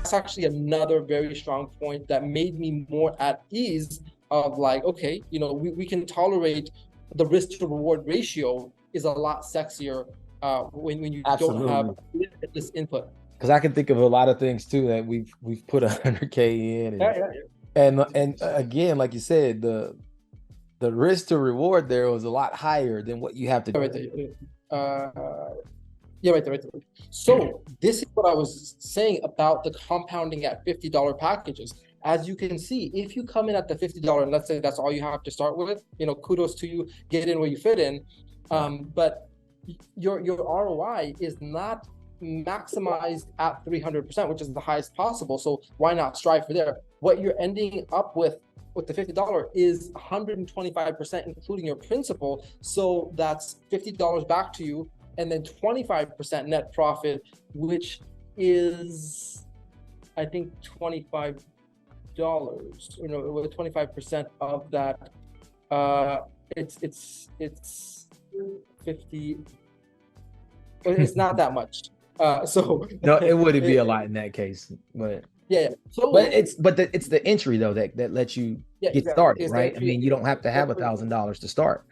that's actually another very strong point that made me more at ease of like, okay, we can tolerate the risk to reward ratio is a lot sexier when you don't have Absolutely. this input. Because I can think of a lot of things too that we've put 100K in, Yeah, and yeah, again, like you said, the risk to reward there was a lot higher than what you have to. yeah, right there. Yeah, right there, right there. So this is what I was saying about the compounding at $50 packages. As you can see, if you come in at the $50, and let's say that's all you have to start with, kudos to you, get in where you fit in. Right. But your ROI is not maximized at 300%, which is the highest possible. So why not strive for there? What you're ending up with the $50 is 125%, including your principal. So that's $50 back to you, and then 25% net profit, which is, I think, $25, 25% of that. It's 50. It's not that much. So No, it wouldn't be a it, lot in that case, but yeah, yeah. but So it's the entry though that lets you yeah, get exactly. started, It's the right? I entry. mean, you don't have to have $1,000 to start.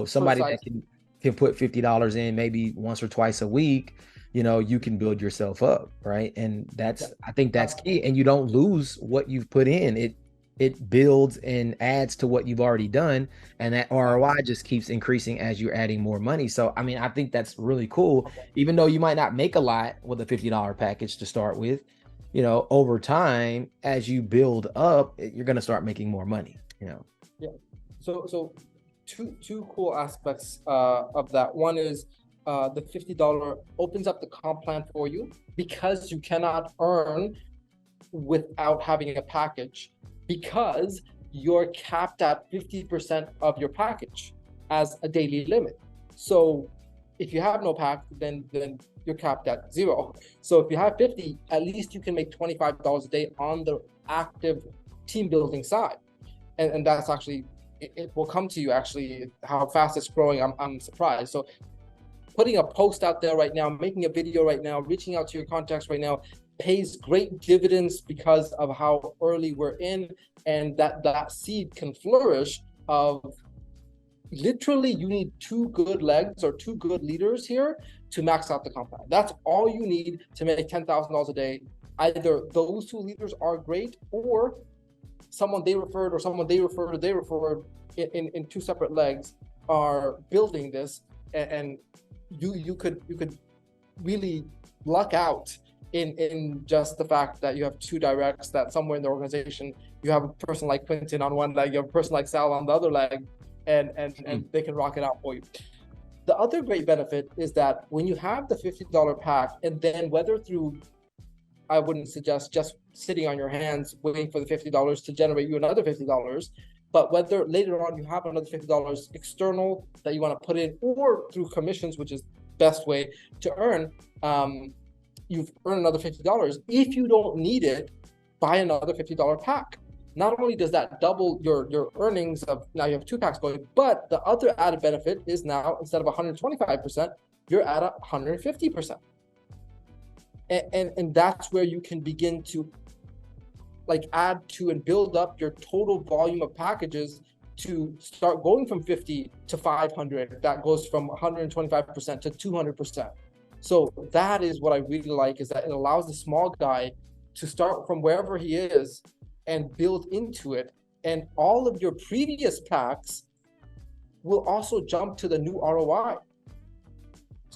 Somebody that Precise. can put $50 in maybe once or twice a week, you can build yourself up, right? And Yeah. I think that's key. And you don't lose what you've put in. It builds and adds to what you've already done, and that ROI just keeps increasing as you're adding more money. So, I mean, I think that's really cool. Even though you might not make a lot with a $50 package to start with, over time, as you build up, you're going to start making more money. Yeah. So two cool aspects of that. One is the $50 opens up the comp plan for you because you cannot earn without having a package, because you're capped at 50% of your package as a daily limit. So if you have no pack, then you're capped at zero. So if you have 50, at least you can make $25 a day on the active team building side. And that's actually, it will come to you actually how fast it's growing. I'm surprised. So putting a post out there right now, making a video right now, reaching out to your contacts right now pays great dividends because of how early we're in, and that seed can flourish. Of literally, you need two good legs or two good leaders here to max out the compound. That's all you need to make $10,000 a day. Either those two leaders are great, or someone they referred, or someone they referred in two separate legs are building this, and you could really luck out in just the fact that you have two directs, that somewhere in the organization you have a person like Quentin on one leg, you have a person like Sal on the other leg, and they can rock it out for you. The other great benefit is that when you have the $50 pack, and then whether through, I wouldn't suggest just sitting on your hands waiting for the $50 to generate you another $50, but whether later on you have another $50 external that you want to put in, or through commissions, which is best way to earn, you've earned another $50. If you don't need it, buy another $50 pack. Not only does that double your earnings of, now you have two packs going, but the other added benefit is now instead of 125%, you're at 150%. And that's where you can begin to like add to and build up your total volume of packages to start going from 50 to 500. That goes from 125% to 200%. So that is what I really like, is that it allows the small guy to start from wherever he is and build into it. And all of your previous packs will also jump to the new ROI.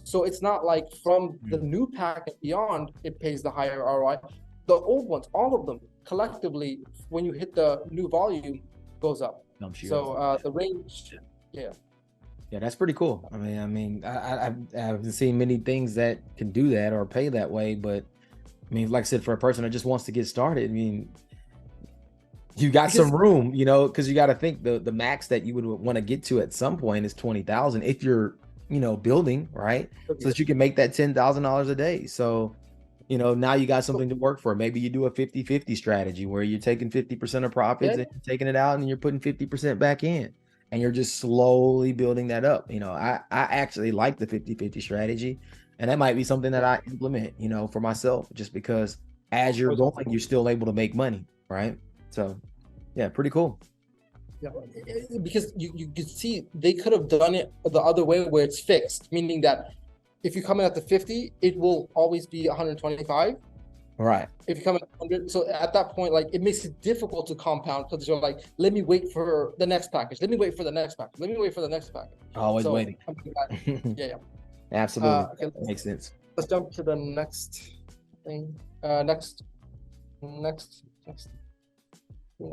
So it's not like from the new pack and beyond, it pays the higher ROI. The old ones, all of them collectively, when you hit the new volume, goes up. So the range, yeah. Yeah, that's pretty cool. I haven't seen many things that can do that or pay that way, but I mean, like I said, for a person that just wants to get started, I mean, you got Because some room, because you got to think the max that you would want to get to at some point is 20,000 if you're, building, right? So that you can make that $10,000 a day. So, now you got something to work for. Maybe you do a 50-50 strategy where you're taking 50% of profits and you're taking it out and you're putting 50% back in. And you're just slowly building that up. I actually like the 50-50 strategy. And that might be something that I implement, for myself, just because as you're was also going, you're still able to make money, right? So yeah, pretty cool. Yeah, because you could see they could have done it the other way where it's fixed, meaning that if you come in at the 50, it will always be 125. Right. If you come in at 100, so at that point, like it makes it difficult to compound because you're like, let me wait for the next package. Let me wait for the next package. Let me wait for the next package. Always So, waiting. I mean, yeah. Absolutely. Okay, That makes sense. let's jump to the next thing. Next.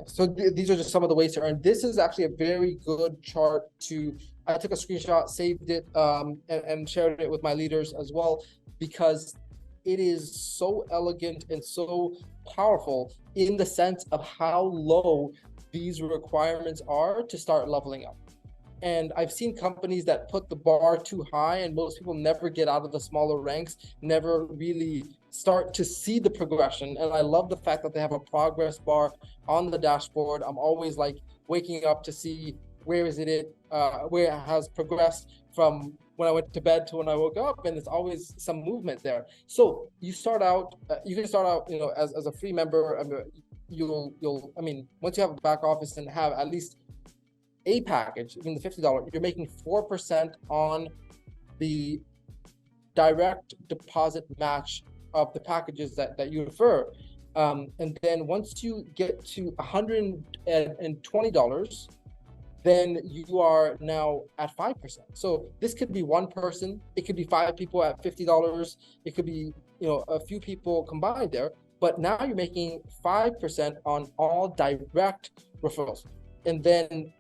So these are just some of the ways to earn. This is actually a very good chart to, I took a screenshot, saved it, and shared it with my leaders as well, because it is so elegant and so powerful in the sense of how low these requirements are to start leveling up. And I've seen companies that put the bar too high, and most people never get out of the smaller ranks, never really start to see the progression. And I love the fact that they have a progress bar on the dashboard. I'm always like waking up to see where it has progressed from when I went to bed to when I woke up, and there's always some movement there. So you start out, you can start out, as a free member. I mean, once you have a back office and have at least a package, even the $50, you're making 4% on the direct deposit match of the packages that you refer. And then once you get to $120, then you are now at 5%. So this could be one person, it could be 5 people at $50, it could be a few people combined there, but now you're making 5% on all direct referrals. And then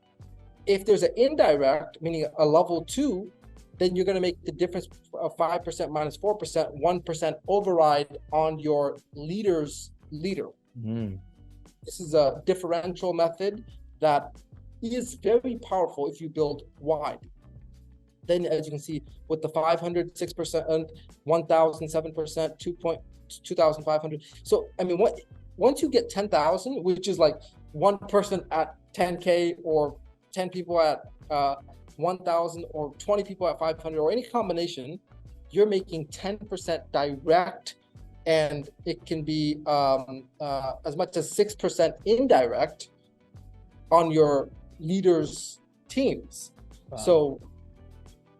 if there's an indirect, meaning a level 2, then you're going to make the difference of 5% minus 4%, 1% override on your leader's leader. This is a differential method that is very powerful if you build wide. Then, as you can see, with the 500, 6%, 1,000, 7%, 2,500. So, I mean, once you get 10,000, which is like one person at 10K or 10 people at 1,000 or 20 people at 500 or any combination, you're making 10% direct, and it can be as much as 6% indirect on your leaders' teams. Wow. So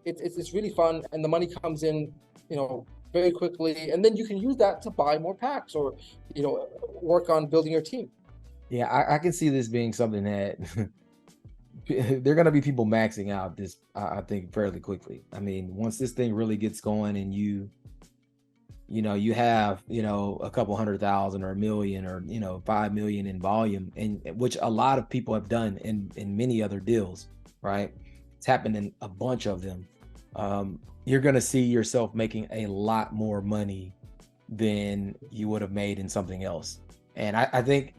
it's really fun, and the money comes in, very going and then you can use that to buy more packs or, work on building your team. Yeah, I can see this being something that there are going to be people maxing out this, I think, fairly quickly. I mean, once this thing really gets going and you have, a couple 100,000 or $1 million or, 5 million in volume, and which a lot of people have done in many other deals, right? It's happened in a bunch of them. You're going to see yourself making a lot more money than you would have made in something else. And I think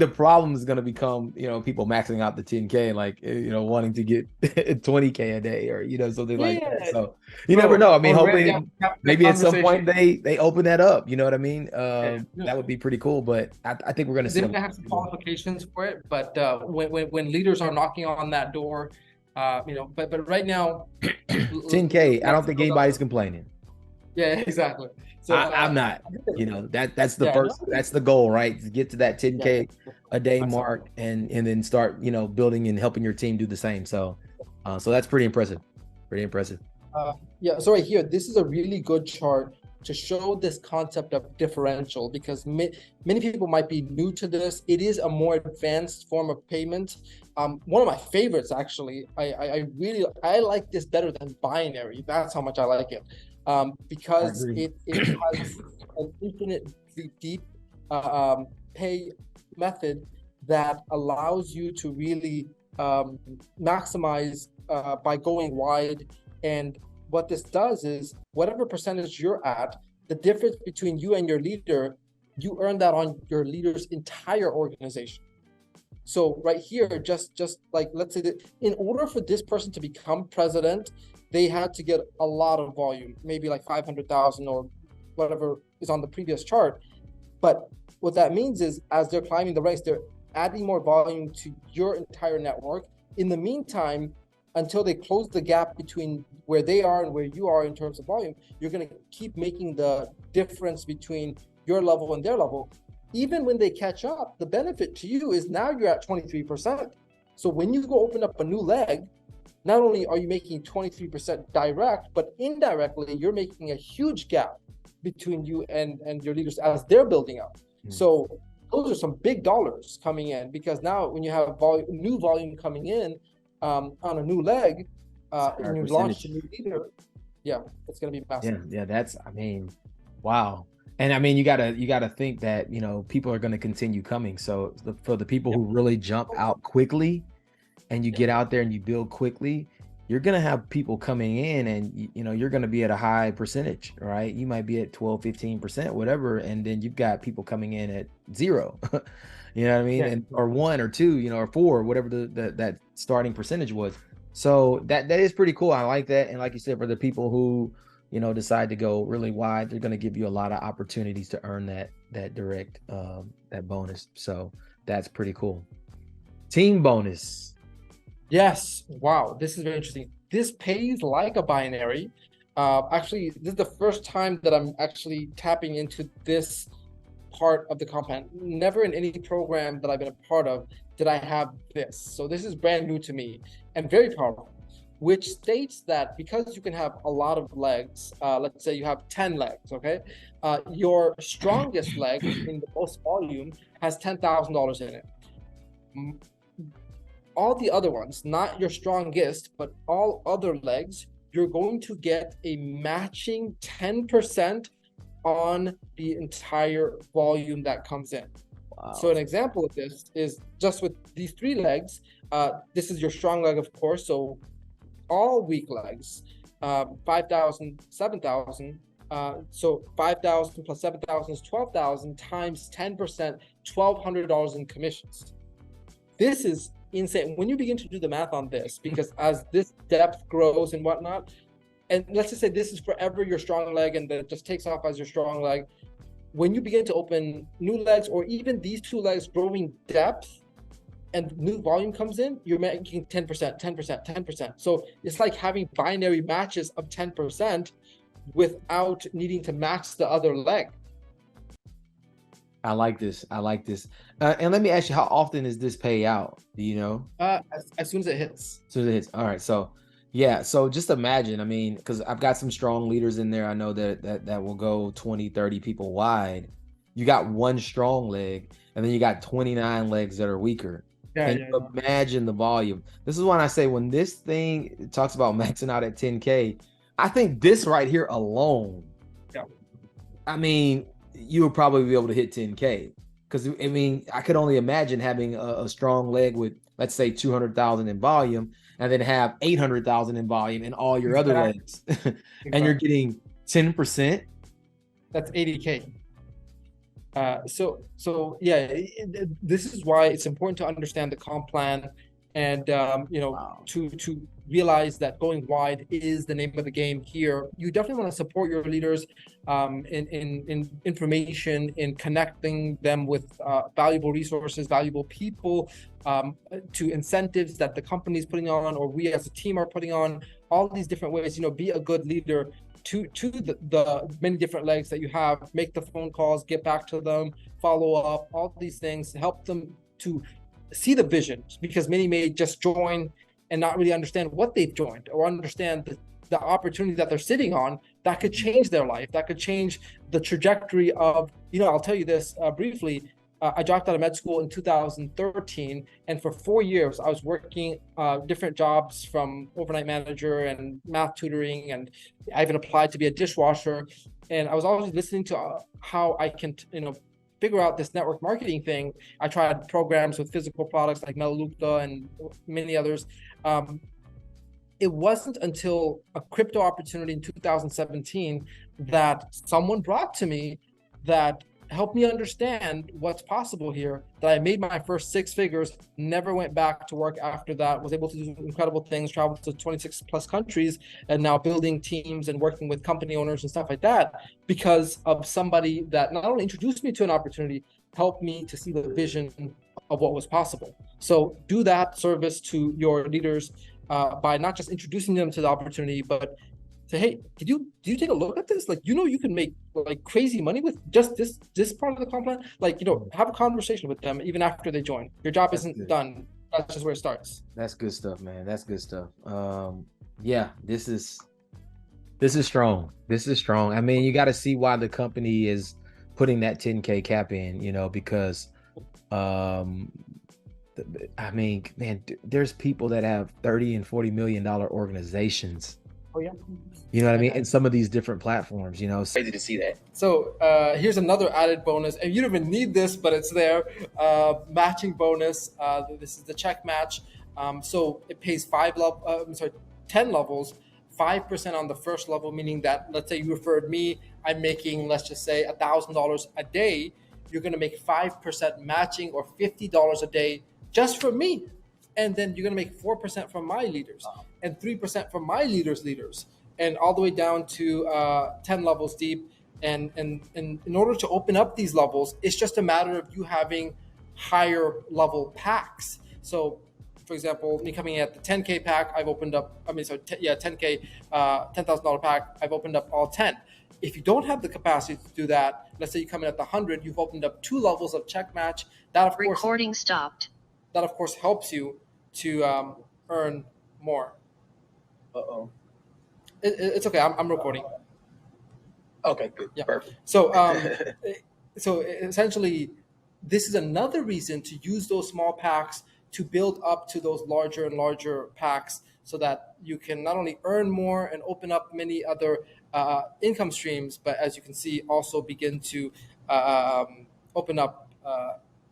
the problem is going to become, people maxing out the 10K, like, wanting to get 20K a day or, something like that. So you never know. I mean, hopefully maybe at some point they open that up. You know what I mean? That would be pretty cool. But I think we're going to see. They have some qualifications for it, but when leaders are knocking on that door, but right now, 10K, I don't think anybody's complaining. Yeah, exactly. So I'm not, that's the first, that's the goal, right? To get to that 10K a day mark and then start, building and helping your team do the same. So that's pretty impressive. So right here, this is a really good chart to show this concept of differential, because many people might be new to this. It is a more advanced form of payment. One of my favorites, actually. I like this better than binary. That's how much I like it. Because it has an infinitely deep pay method that allows you to really maximize by going wide. And what this does is, whatever percentage you're at, the difference between you and your leader, you earn that on your leader's entire organization. So right here, just like, let's say that in order for this person to become president, they had to get a lot of volume, maybe like 500,000 or whatever is on the previous chart. But what that means is, as they're climbing the ranks, they're adding more volume to your entire network. In the meantime, until they close the gap between where they are and where you are in terms of volume, you're going to keep making the difference between your level and their level. Even when they catch up, the benefit to you is now you're at 23%. So when you go open up a new leg, not only are you making 23% direct, but indirectly, you're making a huge gap between you and your leaders as they're building up. So those are some big dollars coming in, because now when you have new volume coming in on a new leg, and you launch a new leader, yeah, it's going to be massive. Yeah, that's, I mean, wow. And I mean, you gotta think that, you know, people are going to continue coming. So for the people who really jump out quickly, and you get out there and you build quickly, you're going to have people coming in, and you know, you're going to be at a high percentage, right? You might be at 12, 15%, whatever. And then you've got people coming in at 0, you know what I mean? And, or 1 or 2, you know, or 4, whatever that starting percentage was. So that is pretty cool. I like that. And like you said, for the people who, you know, decide to go really wide, they're going to give you a lot of opportunities to earn that direct, that bonus. So that's pretty cool. Team bonus. Yes. Wow. This is very interesting. This pays like a binary. Actually, this is the first time that I'm actually tapping into this part of the comp plan. Never in any program that I've been a part of did I have this. So this is brand new to me and very powerful, which states that because you can have a lot of legs, let's say you have 10 legs, okay? Your strongest leg in the most volume has $10,000 in it. All the other ones, not your strongest, but all other legs, you're going to get a matching 10% on the entire volume that comes in. Wow. So an example of this is just with these 3 legs. This is your strong leg, of course. So all weak legs, 5,000, 7,000. So 5,000 plus 7,000 is 12,000 times 10%, $1,200 in commissions. This is insane when you begin to do the math on this, because as this depth grows and whatnot, and let's just say this is forever your strong leg and that just takes off as your strong leg. When you begin to open new legs, or even these 2 legs growing depth and new volume comes in, you're making 10%, 10%, 10%. So it's like having binary matches of 10% without needing to match the other leg. I like this. I like this. And let me ask you, how often does this pay out? Do you know? As soon as it hits. As soon as it hits. All right. So yeah. So just imagine, I mean, because I've got some strong leaders in there. I know that will go 20, 30 people wide. You got 1 strong leg, and then you got 29 legs that are weaker. Can you imagine the volume? This is when I say, when this thing talks about maxing out at 10K, I think this right here alone, I mean, you would probably be able to hit 10K, because I mean, I could only imagine having a strong leg with, let's say, 200,000 in volume, and then have 800,000 in volume in all your other legs, and you're getting 10%. That's 80K. So yeah, this is why it's important to understand the comp plan, and you know, to realize that going wide is the name of the game here. You definitely want to support your leaders in information, in connecting them with valuable resources, valuable people, to incentives that the company is putting on, or we as a team are putting on. All these different ways, you know, be a good leader to the many different legs that you have. Make the phone calls, get back to them, follow up, all these things, help them to see the vision, because many may just join and not really understand what they've joined, or understand the opportunity that they're sitting on that could change their life, that could change the trajectory of, you know, I'll tell you this briefly. I dropped out of med school in 2013, and for 4 years I was working different jobs, from overnight manager and math tutoring, and I even applied to be a dishwasher. And I was always listening to how I can, you know, figure out this network marketing thing. I tried programs with physical products like Melaleuca and many others. It wasn't until a crypto opportunity in 2017 that someone brought to me that helped me understand what's possible here, that I made my first 6 figures, never went back to work after that, was able to do incredible things, traveled to 26 plus countries, and now building teams and working with company owners and stuff like that, because of somebody that not only introduced me to an opportunity, helped me to see the vision of what was possible. So do that service to your leaders by not just introducing them to the opportunity, but say, hey, did you take a look at this? Like, you can make like crazy money with just this part of the comp plan. Like, have a conversation with them even after they join. Your job That's isn't good. done. That's just where it starts. That's good stuff, man. That's good stuff. Yeah, this is strong. This is strong. I mean, you got to see why the company is putting that 10K cap in, because um I mean, man, there's people that have 30 and 40 million dollar organizations. Oh yeah. You know what I mean? And some of these different platforms, Crazy to see that. So here's another added bonus, and you don't even need this, but it's there. Matching bonus. This is the check match. So it pays 10 levels, 5% on the first level, meaning that let's say you referred me, I'm making, let's just say, $1,000 a day. You're going to make 5% matching, or $50 a day just for me, and then you're going to make 4% from my leaders, and 3% from my leaders, and all the way down to 10 levels deep. And in order to open up these levels, it's just a matter of you having higher level packs. So, for example, me coming in at the 10K pack, I've opened up, 10K, $10,000 pack, I've opened up all 10. If you don't have the capacity to do that, let's say you come in at the 100, you've opened up 2 levels of check match. That, of course, recording stopped. That, of course, helps you to earn more. It's okay. I'm recording. Okay, good. Yeah. Perfect. So, so essentially, this is another reason to use those small packs to build up to those larger and larger packs, so that you can not only earn more and open up many other income streams, but as you can see, also begin to open up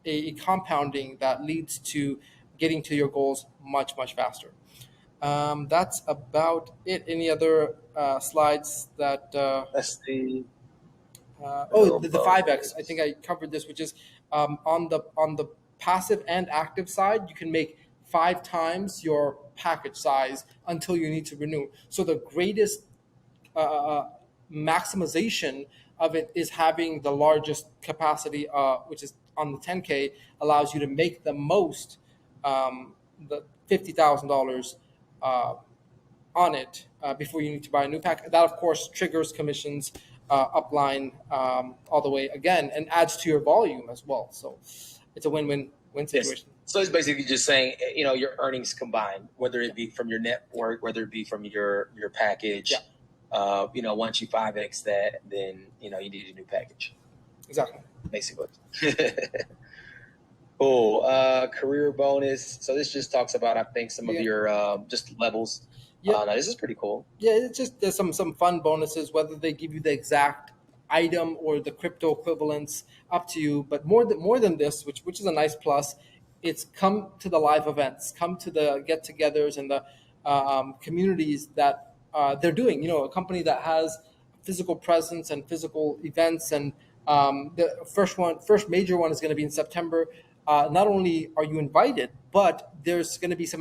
a compounding that leads to getting to your goals much, much faster. That's about it. Any other slides that? That's the. The 5x. I think I covered this, which is on the passive and active side, you can make 5 times your package size until you need to renew. So the greatest maximization of it is having the largest capacity, which is on the 10K, allows you to make the most, the $50,000 on it before you need to buy a new pack. That, of course, triggers commissions upline all the way again, and adds to your volume as well. So it's a win-win situation. Yes. So it's basically just saying, your earnings combined, whether it be from your network, whether it be from your package. Yeah. Once you 5x that, then you need a new package. Exactly. Basically. Cool. Career bonus. So this just talks about, I think, some of your just levels. Yeah. This is pretty cool. Yeah, it's just there's some fun bonuses, whether they give you the exact item or the crypto equivalents, up to you. But more than this, which is a nice plus, it's come to the live events, come to the get-togethers and the communities that they're doing. A company that has physical presence and physical events, and the first major one is going to be in September. Not only are you invited, but there's going to be some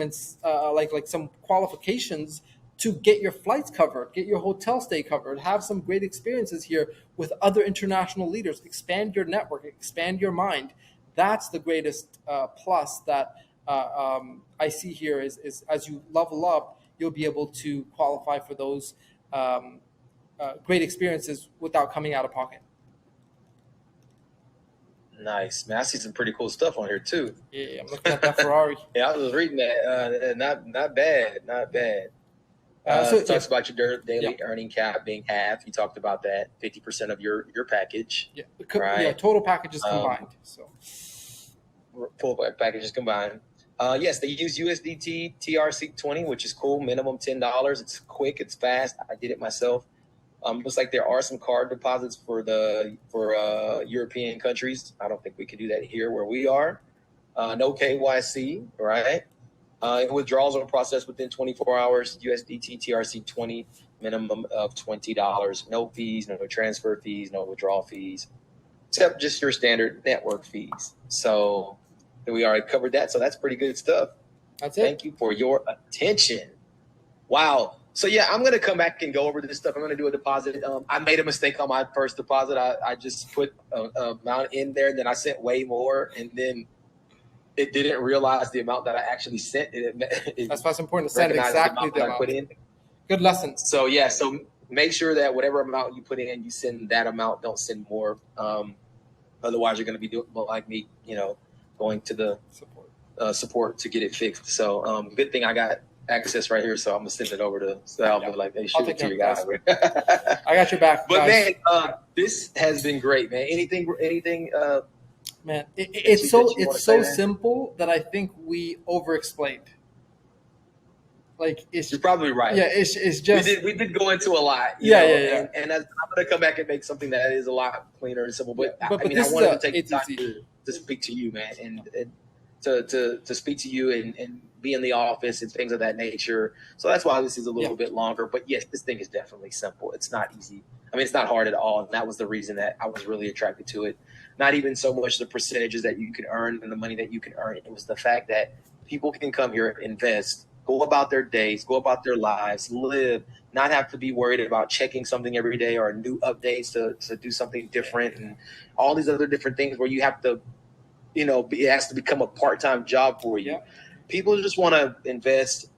like some qualifications to get your flights covered, get your hotel stay covered, have some great experiences here with other international leaders, expand your network, expand your mind. That's the greatest plus that I see here is as you level up, you'll be able to qualify for those great experiences without coming out of pocket. Nice, man. I see some pretty cool stuff on here too. Yeah, I'm looking at that Ferrari. Yeah, I was reading that. Not bad. So it talks about your daily earning cap being half. You talked about that, 50% of your package. Yeah, right? Yeah, total packages combined. So full packages combined. Yes, they use USDT TRC20, which is cool. Minimum $10. It's quick. It's fast. I did it myself. Looks like there are some card deposits for European countries. I don't think we can do that here where we are. No KYC, right? Withdrawals are processed within 24 hours. USDT TRC20, minimum of $20. No fees, no transfer fees, no withdrawal fees, except just your standard network fees. So we already covered that. So that's pretty good stuff. That's it. Thank you for your attention. Wow. So, yeah, I'm going to come back and go over this stuff. I'm going to do a deposit. I made a mistake on my first deposit. I just put an amount in there, and then I sent way more, and then it didn't realize the amount that I actually sent. That's why it's important to send exactly the amount I put in. Good lessons. So yeah, so make sure that whatever amount you put in, you send that amount. Don't send more. Otherwise, you're going to be doing like me, going to the support to get it fixed. So good thing I got access right here, so I'm gonna send it over to Sal. Yeah. Like, hey, shoot it to your guy. I got your back. But guys. Man, this has been great, man. Anything? Man, it's so simple that I think we over-explained. Like you're probably right. Yeah, it's just we did go into a lot. Yeah. And I'm gonna come back and make something that is a lot cleaner and simple. But I wanted to take the time to speak to you, man, and to speak to you and be in the office and things of that nature. So that's why this is a little bit longer. But yes, this thing is definitely simple. It's not easy. I mean, it's not hard at all. And that was the reason that I was really attracted to it. Not even so much the percentages that you can earn and the money that you can earn. It was the fact that people can come here, invest, go about their days, go about their lives, live, not have to be worried about checking something every day or new updates to do something different and all these other different things where you have to, it has to become a part-time job for you. Yeah. People just want to invest,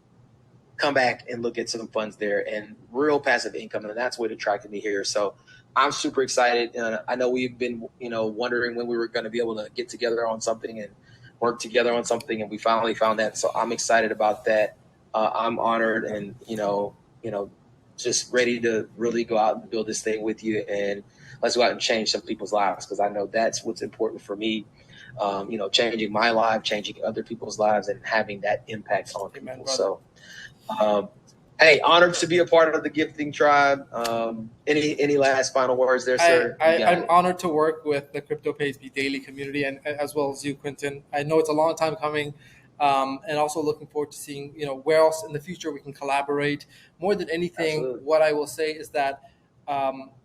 come back and look at some funds there and real passive income. And that's what attracted me here. So I'm super excited. I know we've been, wondering when we were going to be able to get together on something and work together on something. And we finally found that. So I'm excited about that. I'm honored and, just ready to really go out and build this thing with you. And let's go out and change some people's lives, because I know that's what's important for me. Changing my life, changing other people's lives, and having that impact on people. Amen, so, hey, honored to be a part of the Gifting Tribe. Any last final words there, sir? I'm honored to work with the CryptoPaysMe Daily community, and as well as you, Quinton. I know it's a long time coming, and also looking forward to seeing where else in the future we can collaborate. More than anything, Absolutely. What I will say is that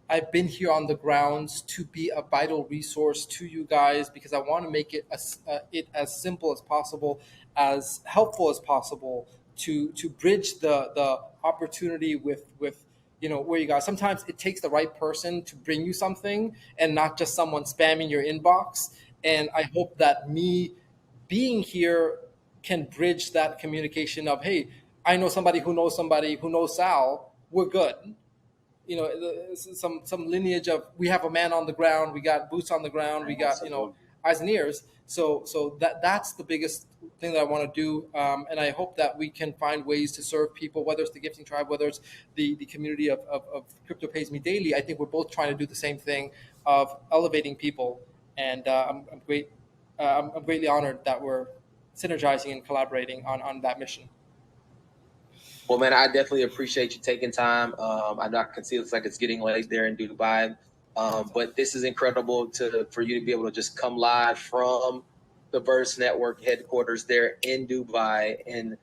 I've been here on the grounds to be a vital resource to you guys, because I want to make it as simple as possible, as helpful as possible, to bridge the opportunity with where you guys. Sometimes it takes the right person to bring you something and not just someone spamming your inbox. And I hope that me being here can bridge that communication of, hey, I know somebody who knows Sal, we're good. Some lineage of, we have a man on the ground, we got boots on the ground, we got eyes and ears. So that's the biggest thing that I want to do, and I hope that we can find ways to serve people, whether it's the Gifting Tribe, whether it's the community of CryptoPaysMe Daily. I think we're both trying to do the same thing of elevating people, and I'm greatly honored that we're synergizing and collaborating on that mission. Well, man, I definitely appreciate you taking time. I know I can see it's like it's getting late there in Dubai, but this is incredible for you to be able to just come live from the Verse Network headquarters there in Dubai. And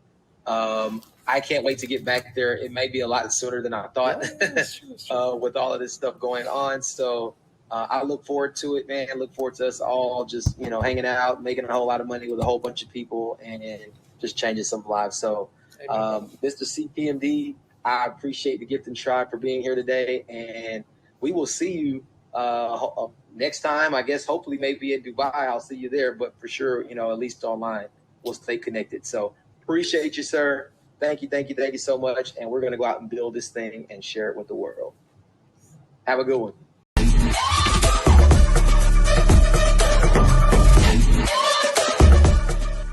I can't wait to get back there. It may be a lot sooner than I thought with all of this stuff going on. So I look forward to it, man. I look forward to us all just, hanging out, making a whole lot of money with a whole bunch of people and just changing some lives. So Mr. CPMD, I appreciate the Gifting Tribe for being here today, and we will see you next time. I guess hopefully maybe in Dubai. I'll see you there, but for sure, at least online, we'll stay connected. So appreciate you, sir. Thank you so much, and we're going to go out and build this thing and share it with the world. Have a good one.